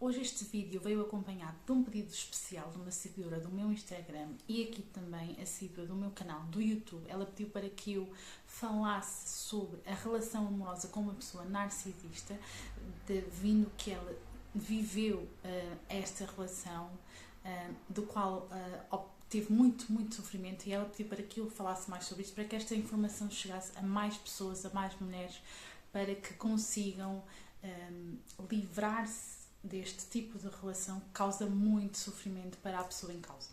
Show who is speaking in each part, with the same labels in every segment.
Speaker 1: Hoje este vídeo veio acompanhado de um pedido especial de uma seguidora do meu Instagram e aqui também a seguidora do meu canal do YouTube. Ela pediu para que eu falasse sobre a relação amorosa com uma pessoa narcisista, vindo que ela viveu esta relação, do qual teve muito sofrimento, e ela pediu para que eu falasse mais sobre isto, para que esta informação chegasse a mais pessoas, a mais mulheres, para que consigam livrar-se deste tipo de relação que causa muito sofrimento para a pessoa em causa.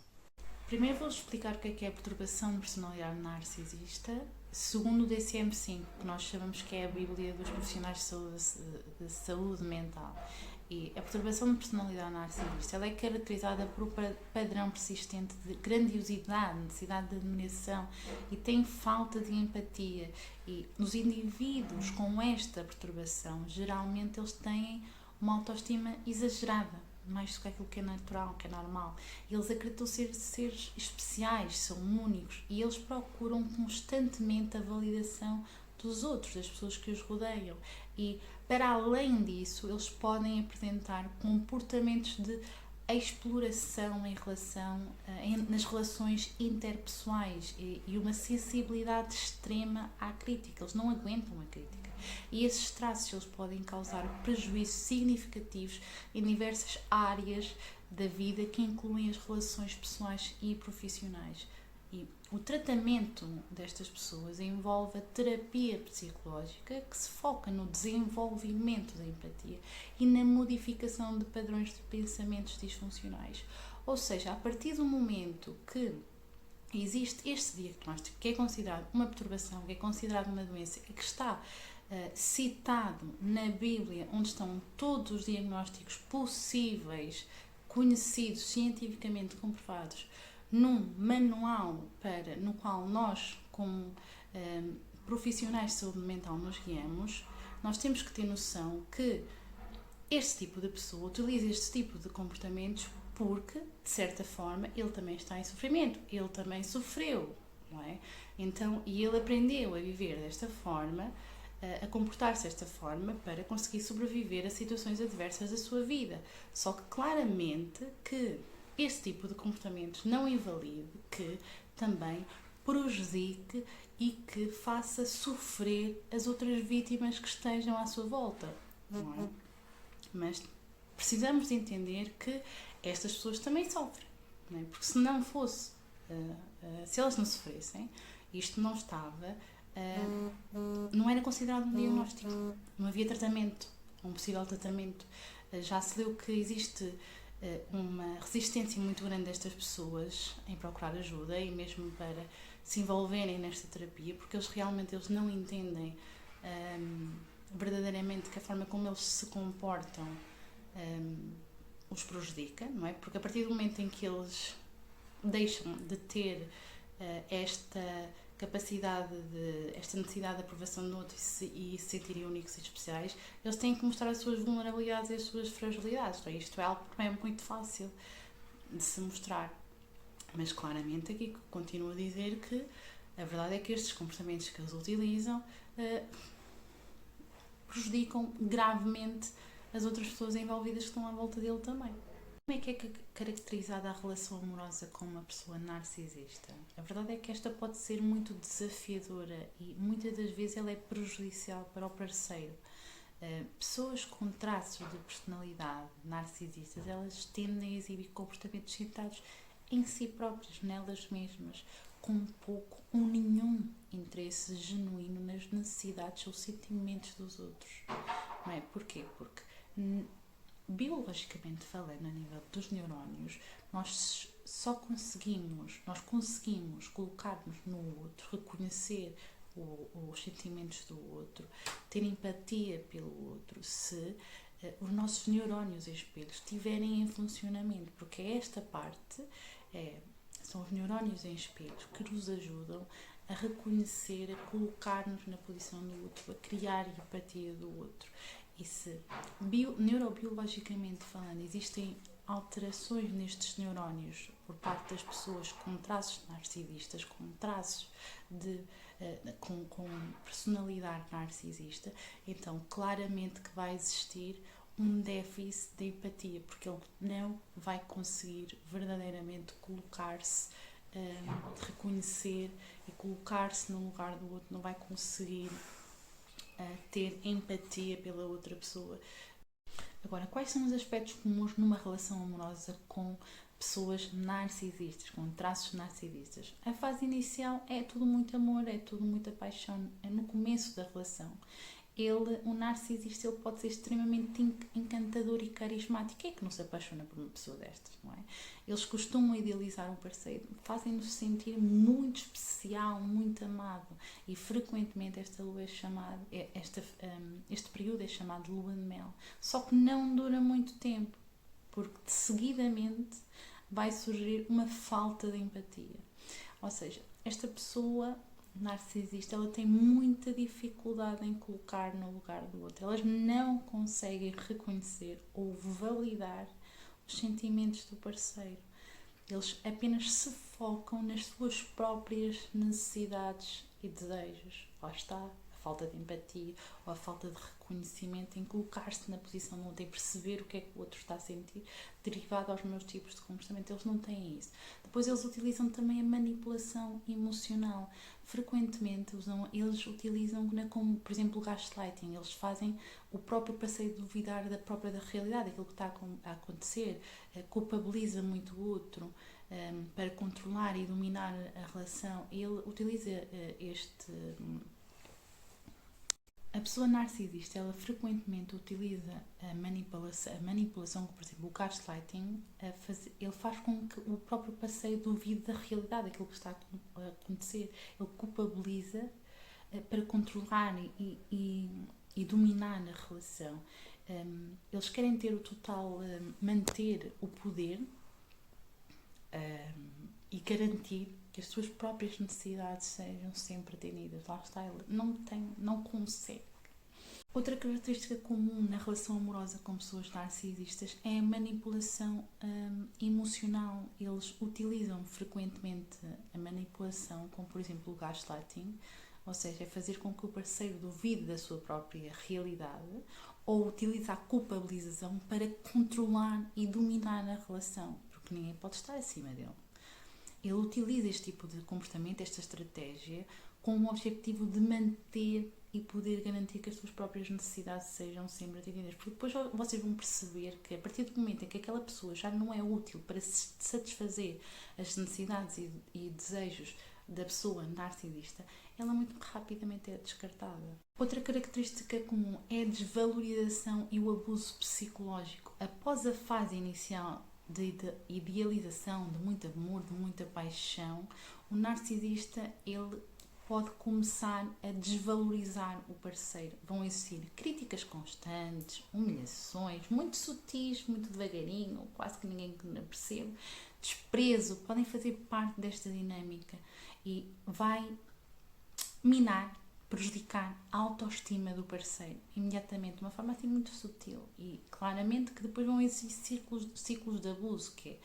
Speaker 1: Primeiro vou explicar o que é a perturbação de personalidade narcisista, segundo o DSM-5, que nós chamamos que é a Bíblia dos profissionais de saúde mental. E a perturbação de personalidade narcisista, ela é caracterizada por um padrão persistente de grandiosidade, necessidade de admiração e tem falta de empatia. E os indivíduos com esta perturbação, geralmente eles têm uma autoestima exagerada, mais do que aquilo que é natural, que é normal. Eles acreditam ser seres especiais, são únicos, e eles procuram constantemente a validação dos outros, das pessoas que os rodeiam. E, para além disso, eles podem apresentar comportamentos de exploração nas relações interpessoais e uma sensibilidade extrema à crítica. Eles não aguentam a crítica. E esses traços eles podem causar prejuízos significativos em diversas áreas da vida, que incluem as relações pessoais e profissionais. E o tratamento destas pessoas envolve a terapia psicológica, que se foca no desenvolvimento da empatia e na modificação de padrões de pensamentos disfuncionais. Ou seja, a partir do momento que existe este diagnóstico, que é considerado uma perturbação, que é considerado uma doença e que está citado na Bíblia, onde estão todos os diagnósticos possíveis, conhecidos, cientificamente comprovados, num manual no qual nós, como profissionais de saúde mental, nos guiamos, nós temos que ter noção que este tipo de pessoa utiliza este tipo de comportamentos porque, de certa forma, ele também está em sofrimento, ele também sofreu, não é? Então, e ele aprendeu a viver desta forma, a comportar-se desta forma para conseguir sobreviver a situações adversas da sua vida. Só que claramente que este tipo de comportamentos não invalide que também prejudique e que faça sofrer as outras vítimas que estejam à sua volta, não é? Mas precisamos de entender que estas pessoas também sofrem, não é? Porque se não fosse, se elas não sofressem, isto não estava, não era considerado um diagnóstico, não havia tratamento, um possível tratamento. Já se leu que existe uma resistência muito grande destas pessoas em procurar ajuda e mesmo para se envolverem nesta terapia, porque eles não entendem verdadeiramente que a forma como eles se comportam os prejudica, não é? Porque a partir do momento em que eles deixam de ter esta capacidade, esta necessidade de aprovação do outro e se sentirem únicos e especiais, eles têm que mostrar as suas vulnerabilidades e as suas fragilidades. Então, isto é algo que não é muito fácil de se mostrar. Mas claramente aqui continuo a dizer que a verdade é que estes comportamentos que eles utilizam prejudicam gravemente as outras pessoas envolvidas que estão à volta dele também. Como é que é caracterizada a relação amorosa com uma pessoa narcisista? A verdade é que esta pode ser muito desafiadora e muitas das vezes ela é prejudicial para o parceiro. Pessoas com traços de personalidade narcisistas, elas tendem a exibir comportamentos centrados em si próprias, nelas mesmas, com pouco ou nenhum interesse genuíno nas necessidades ou sentimentos dos outros. Não é? Porquê? Porque biologicamente falando, a nível dos neurónios, nós conseguimos colocar-nos no outro, reconhecer os sentimentos do outro, ter empatia pelo outro, se os nossos neurónios espelhos estiverem em funcionamento, porque esta parte são os neurónios em espelhos que nos ajudam a reconhecer, a colocar-nos na posição do outro, a criar empatia do outro. E se neurobiologicamente falando existem alterações nestes neurónios por parte das pessoas com traços narcisistas, com traços com personalidade narcisista, então claramente que vai existir um déficit de empatia, porque ele não vai conseguir verdadeiramente colocar-se, reconhecer e colocar-se no lugar do outro, não vai conseguir ter empatia pela outra pessoa. Agora, quais são os aspectos comuns numa relação amorosa com pessoas narcisistas, com traços narcisistas? A fase inicial é tudo muito amor, é tudo muita paixão, é no começo da relação. O narcisista, ele pode ser extremamente encantador e carismático. Quem é que não se apaixona por uma pessoa destas, não é? Eles costumam idealizar um parceiro, fazem-nos sentir muito especial, muito amado, e frequentemente esta lua é chamada, este período é chamado de lua de mel. Só que não dura muito tempo, porque seguidamente vai surgir uma falta de empatia. Ou seja, esta pessoa narcisista, ela tem muita dificuldade em colocar no lugar do outro. Elas não conseguem reconhecer ou validar os sentimentos do parceiro. Eles apenas se focam nas suas próprias necessidades e desejos. Lá está a falta de empatia ou a falta de reconhecimento em colocar-se na posição do outro e perceber o que é que o outro está a sentir derivado aos meus tipos de comportamento. Eles não têm isso. Depois eles utilizam também a manipulação emocional. Frequentemente eles utilizam como, por exemplo, o gaslighting. Eles fazem o próprio parceiro duvidar da realidade, daquilo que está a acontecer, culpabiliza muito o outro para controlar e dominar a relação. Ele utiliza a pessoa narcisista, ela frequentemente utiliza a manipulação, por exemplo, o gaslighting, ele faz com que o próprio parceiro duvide da realidade, daquilo que está a acontecer. Ele culpabiliza para controlar e dominar a relação. Eles querem ter o total, manter o poder e garantir que as suas próprias necessidades sejam sempre atendidas. Lá está, ele não consegue. Outra característica comum na relação amorosa com pessoas narcisistas é a manipulação emocional. Eles utilizam frequentemente a manipulação, como por exemplo o gaslighting, ou seja, é fazer com que o parceiro duvide da sua própria realidade, ou utiliza a culpabilização para controlar e dominar a relação, porque ninguém pode estar acima dele. Ele utiliza este tipo de comportamento, esta estratégia, com o objetivo de manter e poder garantir que as suas próprias necessidades sejam sempre atendidas. Porque depois vocês vão perceber que a partir do momento em que aquela pessoa já não é útil para satisfazer as necessidades e desejos da pessoa narcisista, ela muito rapidamente é descartada. Outra característica comum é a desvalorização e o abuso psicológico. Após a fase inicial de idealização, de muito amor, de muita paixão, o narcisista, ele pode começar a desvalorizar o parceiro. Vão existir críticas constantes, humilhações, muito sutis, muito devagarinho, quase que ninguém percebe, desprezo, podem fazer parte desta dinâmica e vai minar, prejudicar a autoestima do parceiro, imediatamente, de uma forma assim muito sutil. E claramente que depois vão existir ciclos de abuso, que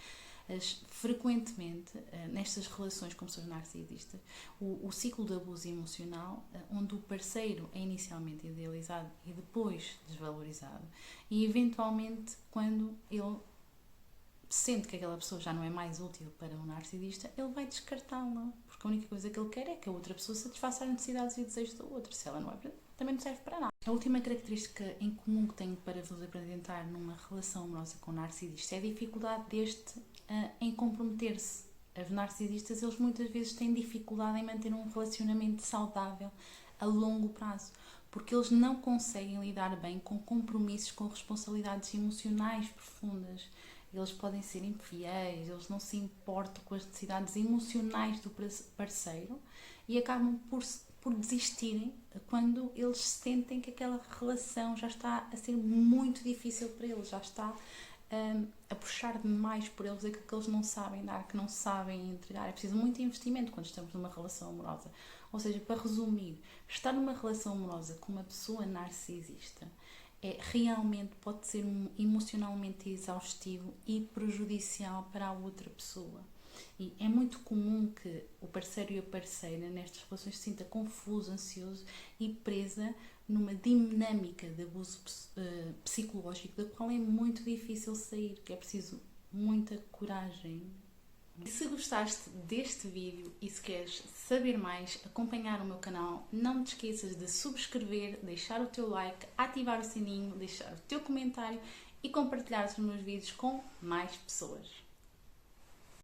Speaker 1: é frequentemente nestas relações com pessoas narcisistas, o ciclo de abuso emocional, onde o parceiro é inicialmente idealizado e depois desvalorizado, e eventualmente quando ele sente que aquela pessoa já não é mais útil para o narcisista, ele vai descartá-la, porque a única coisa que ele quer é que a outra pessoa satisfaça as necessidades e desejos da outra. Se ela não é, também não serve para nada. A última característica em comum que tenho para vos apresentar numa relação amorosa com o narcisista é a dificuldade deste em comprometer-se. Os narcisistas, eles muitas vezes têm dificuldade em manter um relacionamento saudável a longo prazo, porque eles não conseguem lidar bem com compromissos, com responsabilidades emocionais profundas. Eles podem ser infiéis, eles não se importam com as necessidades emocionais do parceiro e acabam por desistirem quando eles sentem que aquela relação já está a ser muito difícil para eles, já está a puxar demais por eles aquilo que eles não sabem dar, que não sabem entregar. É preciso muito investimento quando estamos numa relação amorosa. Ou seja, para resumir, estar numa relação amorosa com uma pessoa narcisista realmente pode ser emocionalmente exaustivo e prejudicial para a outra pessoa. E é muito comum que o parceiro e a parceira nestas relações se sinta confuso, ansioso e presa numa dinâmica de abuso psicológico da qual é muito difícil sair, que é preciso muita coragem. E se gostaste deste vídeo e se queres saber mais, acompanhar o meu canal, não te esqueças de subscrever, deixar o teu like, ativar o sininho, deixar o teu comentário e compartilhar os meus vídeos com mais pessoas.